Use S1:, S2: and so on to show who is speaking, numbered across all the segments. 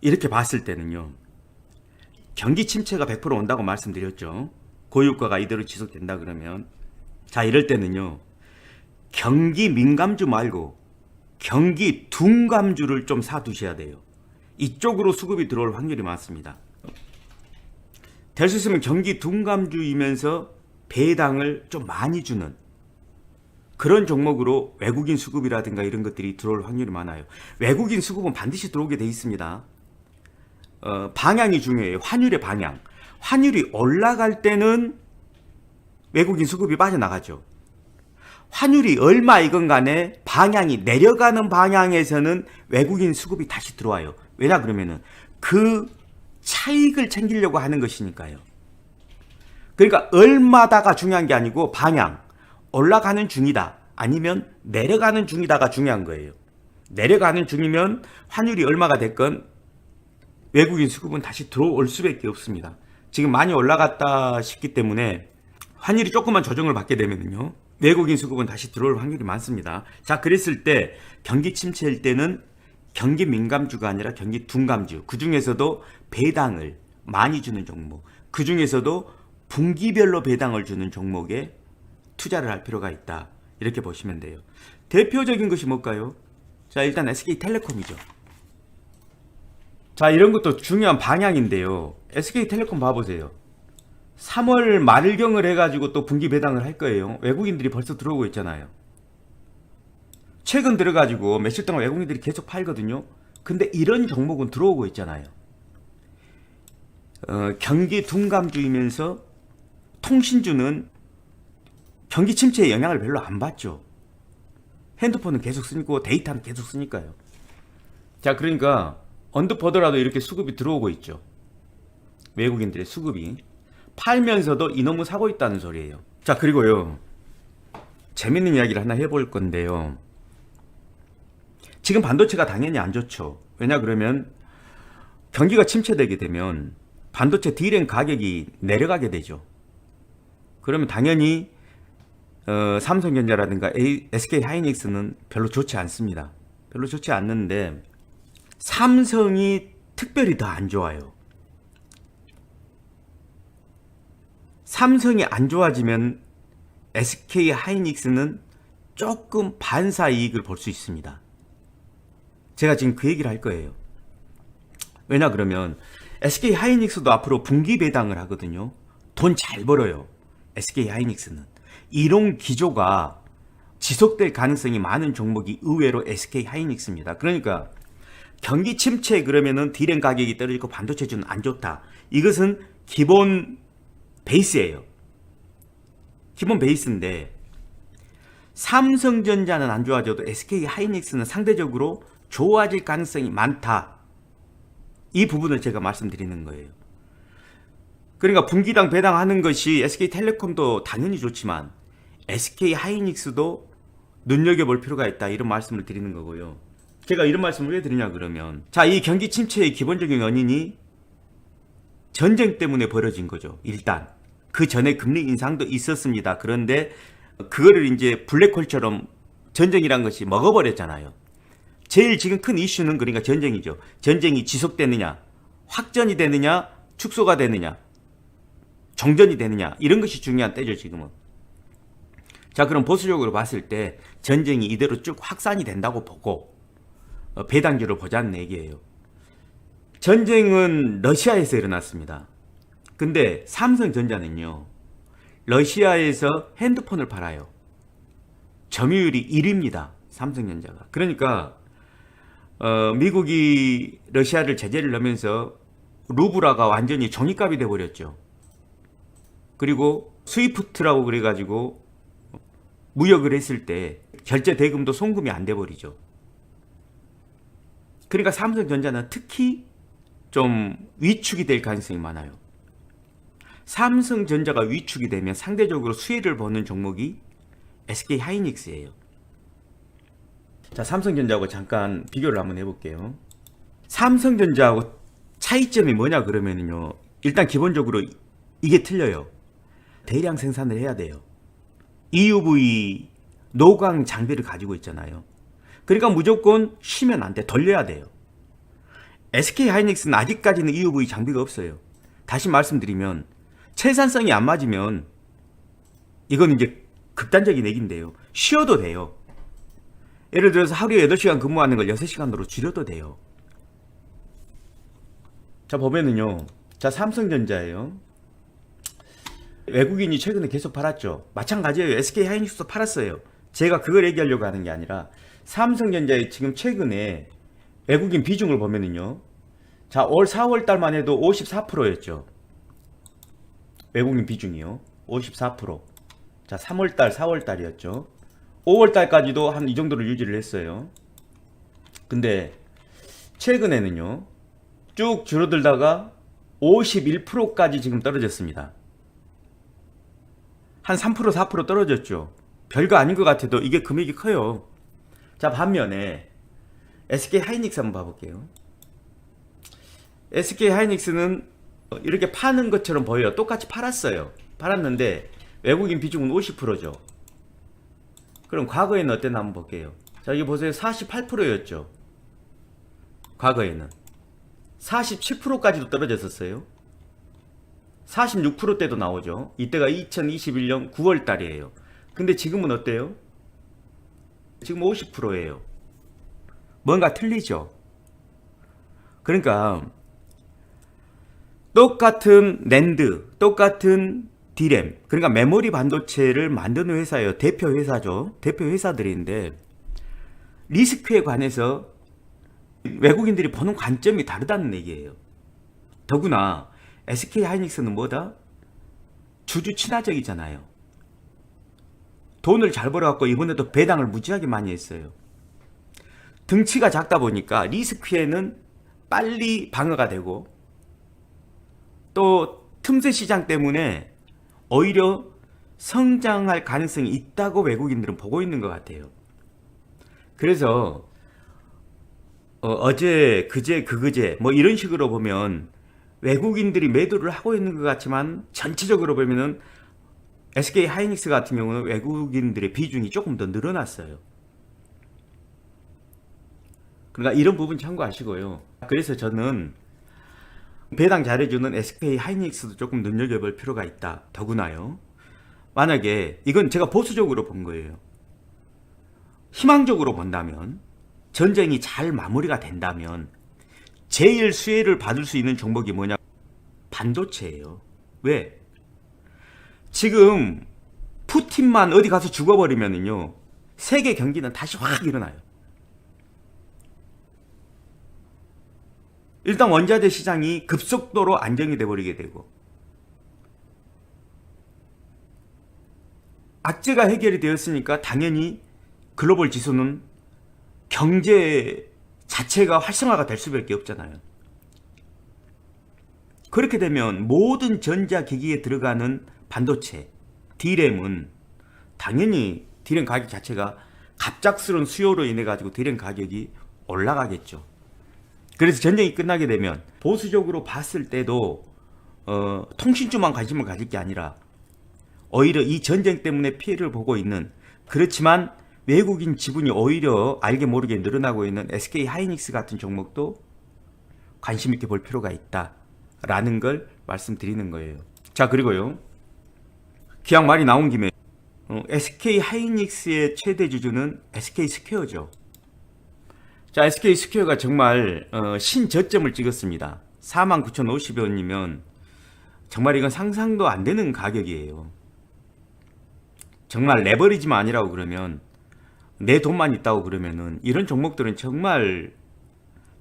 S1: 이렇게 봤을 때는요, 경기 침체가 100% 온다고 말씀드렸죠. 고유가가 이대로 지속된다 그러면. 자, 이럴 때는요, 경기 민감주 말고 경기 둔감주를 좀 사두셔야 돼요. 이쪽으로 수급이 들어올 확률이 많습니다. 될 수 있으면 경기 둔감주이면서 배당을 좀 많이 주는 그런 종목으로 외국인 수급이라든가 이런 것들이 들어올 확률이 많아요. 외국인 수급은 반드시 들어오게 돼 있습니다. 방향이 중요해요. 환율의 방향. 환율이 올라갈 때는 외국인 수급이 빠져나가죠. 환율이 얼마이건 간에 방향이 내려가는 방향에서는 외국인 수급이 다시 들어와요. 왜냐 그러면은 그 차익을 챙기려고 하는 것이니까요. 그러니까 얼마다가 중요한 게 아니고 방향. 올라가는 중이다. 아니면 내려가는 중이다가 중요한 거예요. 내려가는 중이면 환율이 얼마가 됐건 외국인 수급은 다시 들어올 수밖에 없습니다. 지금 많이 올라갔다 싶기 때문에 환율이 조금만 조정을 받게 되면요, 외국인 수급은 다시 들어올 확률이 많습니다. 자, 그랬을 때 경기 침체일 때는 경기 민감주가 아니라 경기 둔감주, 그 중에서도 배당을 많이 주는 종목, 그 중에서도 분기별로 배당을 주는 종목에 투자를 할 필요가 있다. 이렇게 보시면 돼요. 대표적인 것이 뭘까요? 자, 일단 SK텔레콤이죠. 자, 이런 것도 중요한 방향인데요. SK텔레콤 봐보세요. 3월 말경을 해가지고 또 분기 배당을 할 거예요. 외국인들이 벌써 들어오고 있잖아요. 최근 들어가지고 며칠 동안 외국인들이 계속 팔거든요. 근데 이런 종목은 들어오고 있잖아요. 경기 둔감주이면서 통신주는 경기 침체의 영향을 별로 안 받죠. 핸드폰은 계속 쓰고 데이터는 계속 쓰니까요. 자, 그러니까 언더퍼더라도 이렇게 수급이 들어오고 있죠. 외국인들의 수급이. 팔면서도 이놈을 사고 있다는 소리예요. 자, 그리고요, 재밌는 이야기를 하나 해볼 건데요. 지금 반도체가 당연히 안 좋죠. 왜냐 그러면 경기가 침체되게 되면 반도체 D램 가격이 내려가게 되죠. 그러면 당연히 삼성전자라든가 SK하이닉스는 별로 좋지 않습니다. 별로 좋지 않는데 삼성이 특별히 더 안 좋아요. 삼성이 안 좋아지면 SK하이닉스는 조금 반사 이익을 볼 수 있습니다. 제가 지금 그 얘기를 할 거예요. 왜냐 그러면 SK하이닉스도 앞으로 분기 배당을 하거든요. 돈 잘 벌어요. SK하이닉스는. 이런 기조가 지속될 가능성이 많은 종목이 의외로 SK하이닉스입니다. 그러니까 경기 침체 그러면은 D램 가격이 떨어지고 반도체주는 안 좋다. 이것은 기본 베이스예요. 기본 베이스인데 삼성전자는 안 좋아져도 SK하이닉스는 상대적으로 좋아질 가능성이 많다. 이 부분을 제가 말씀드리는 거예요. 그러니까 분기당 배당하는 것이 SK텔레콤도 당연히 좋지만 SK하이닉스도 눈여겨볼 필요가 있다. 이런 말씀을 드리는 거고요. 제가 이런 말씀을 왜 드리냐 그러면, 자, 이 경기 침체의 기본적인 원인이 전쟁 때문에 벌어진 거죠. 일단 그 전에 금리 인상도 있었습니다. 그런데 그거를 이제 블랙홀처럼 전쟁이란 것이 먹어버렸잖아요. 제일 지금 큰 이슈는 그러니까 전쟁이죠. 전쟁이 지속되느냐, 확전이 되느냐, 축소가 되느냐, 정전이 되느냐, 이런 것이 중요한 때죠 지금은. 자, 그럼 보수적으로 봤을 때 전쟁이 이대로 쭉 확산이 된다고 보고 배당주를 보자는 얘기예요. 전쟁은 러시아에서 일어났습니다. 근데 삼성전자는요, 러시아에서 핸드폰을 팔아요. 점유율이 1위입니다. 삼성전자가. 그러니까 미국이 러시아를 제재를 넣으면서 루블화가 완전히 종이값이 돼버렸죠. 그리고 스위프트라고 그래가지고 무역을 했을 때 결제 대금도 송금이 안 돼버리죠. 그러니까 삼성전자는 특히 좀 위축이 될 가능성이 많아요. 삼성전자가 위축이 되면 상대적으로 수혜를 보는 종목이 SK하이닉스예요. 자, 삼성전자하고 잠깐 비교를 한번 해볼게요. 삼성전자하고 차이점이 뭐냐 그러면요, 일단 기본적으로 이게 틀려요. 대량 생산을 해야 돼요. EUV 노광 장비를 가지고 있잖아요. 그러니까 무조건 쉬면 안 돼. 돌려야 돼요. SK하이닉스는 아직까지는 EUV 장비가 없어요. 다시 말씀드리면 생산성이 안 맞으면 이건 이제 극단적인 얘기인데요. 쉬어도 돼요. 예를 들어서 하루에 8시간 근무하는 걸 6시간으로 줄여도 돼요. 자, 보면은요. 자, 삼성전자예요. 외국인이 최근에 계속 팔았죠. 마찬가지예요. SK하이닉스도 팔았어요. 제가 그걸 얘기하려고 하는 게 아니라 삼성전자의 지금 최근에 외국인 비중을 보면은요. 자, 올 4월 달만 해도 54%였죠. 외국인 비중이요. 54%. 자, 3월 달, 4월 달이었죠. 5월 달까지도 한 이 정도를 유지를 했어요. 근데 최근에는요. 쭉 줄어들다가 51%까지 지금 떨어졌습니다. 한 3%, 4% 떨어졌죠. 별거 아닌 것 같아도 이게 금액이 커요. 자, 반면에 SK하이닉스 한번 봐볼게요. SK하이닉스는 이렇게 파는 것처럼 보여요. 똑같이 팔았어요. 팔았는데 외국인 비중은 50%죠. 그럼 과거에는 어땠나 한번 볼게요. 자, 여기 보세요. 48%였죠. 과거에는 47%까지도 떨어졌었어요. 46%대도 나오죠. 이때가 2021년 9월 달이에요. 근데 지금은 어때요? 지금 50%예요. 뭔가 틀리죠. 그러니까 똑같은 낸드, 똑같은 D램, 그러니까 메모리 반도체를 만드는 회사예요. 대표 회사죠. 대표 회사들인데 리스크에 관해서 외국인들이 보는 관점이 다르다는 얘기예요. 더구나 SK하이닉스는 뭐다? 주주 친화적이잖아요. 돈을 잘 벌어갖고 이번에도 배당을 무지하게 많이 했어요. 등치가 작다 보니까 리스크에는 빨리 방어가 되고 또 틈새 시장 때문에 오히려 성장할 가능성이 있다고 외국인들은 보고 있는 것 같아요. 그래서 어제, 그제, 그그제 뭐 이런 식으로 보면 외국인들이 매도를 하고 있는 것 같지만 전체적으로 보면은 SK하이닉스 같은 경우는 외국인들의 비중이 조금 더 늘어났어요. 그러니까 이런 부분 참고하시고요. 그래서 저는 배당 잘해주는 SK하이닉스도 조금 눈여겨볼 필요가 있다. 더구나요. 만약에 이건 제가 보수적으로 본 거예요. 희망적으로 본다면 전쟁이 잘 마무리가 된다면 제일 수혜를 받을 수 있는 종목이 뭐냐? 반도체예요. 왜? 지금 푸틴만 어디 가서 죽어버리면은요 세계 경기는 다시 확 일어나요. 일단 원자재 시장이 급속도로 안정이 돼버리게 되고 악재가 해결이 되었으니까 당연히 글로벌 지수는 경제 자체가 활성화가 될 수밖에 없잖아요. 그렇게 되면 모든 전자기기에 들어가는 반도체, D램은 당연히 D램 가격 자체가 갑작스러운 수요로 인해 가지고 D램 가격이 올라가겠죠. 그래서 전쟁이 끝나게 되면 보수적으로 봤을 때도 통신주만 관심을 가질 게 아니라 오히려 이 전쟁 때문에 피해를 보고 있는, 그렇지만 외국인 지분이 오히려 알게 모르게 늘어나고 있는 SK하이닉스 같은 종목도 관심 있게 볼 필요가 있다라는 걸 말씀드리는 거예요. 자, 그리고요. 기왕 말이 나온 김에 SK하이닉스의 최대 주주는 SK스퀘어죠. 자, SK스퀘어가 정말 신저점을 찍었습니다. 49,050여 원이면 정말 이건 상상도 안 되는 가격이에요. 정말 레버리지만 아니라고 그러면, 내 돈만 있다고 그러면은 이런 종목들은 정말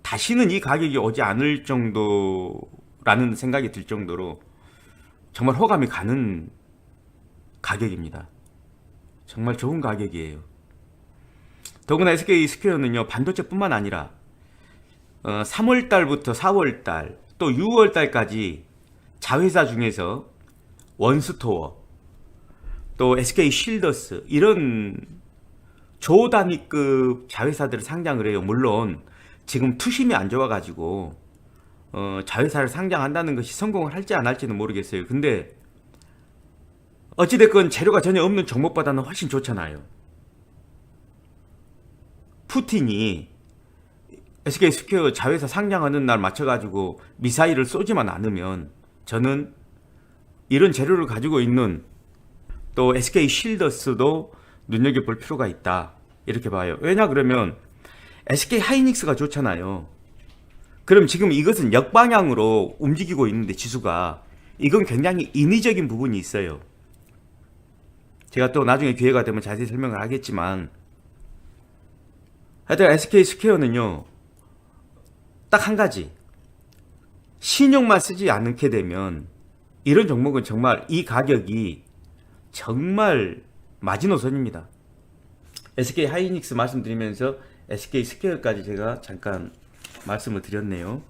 S1: 다시는 이 가격이 오지 않을 정도라는 생각이 들 정도로 정말 호감이 가는 가격입니다. 정말 좋은 가격이에요. 더구나 SK스퀘어는요 반도체뿐만 아니라 3월달부터 4월달 또 6월달까지 자회사 중에서 원스토어 또 SK쉴더스 이런 조단위급 자회사들을 상장을 해요. 물론 지금 투심이 안 좋아가지고 자회사를 상장한다는 것이 성공을 할지 안 할지는 모르겠어요. 근데 어찌됐건 재료가 전혀 없는 종목보다는 훨씬 좋잖아요. 푸틴이 SK 스퀘어 자회사 상장하는 날 맞춰가지고 미사일을 쏘지만 않으면 저는 이런 재료를 가지고 있는 또 SK 쉴더스도 눈여겨볼 필요가 있다 이렇게 봐요. 왜냐 그러면 SK 하이닉스가 좋잖아요. 그럼 지금 이것은 역방향으로 움직이고 있는데 지수가 이건 굉장히 인위적인 부분이 있어요. 제가 또 나중에 기회가 되면 자세히 설명을 하겠지만 하여튼 SK 스퀘어는요 딱 한 가지, 신용만 쓰지 않게 되면 이런 종목은 정말 이 가격이 정말 마지노선입니다. SK 하이닉스 말씀드리면서 SK 스퀘어까지 제가 잠깐 말씀을 드렸네요.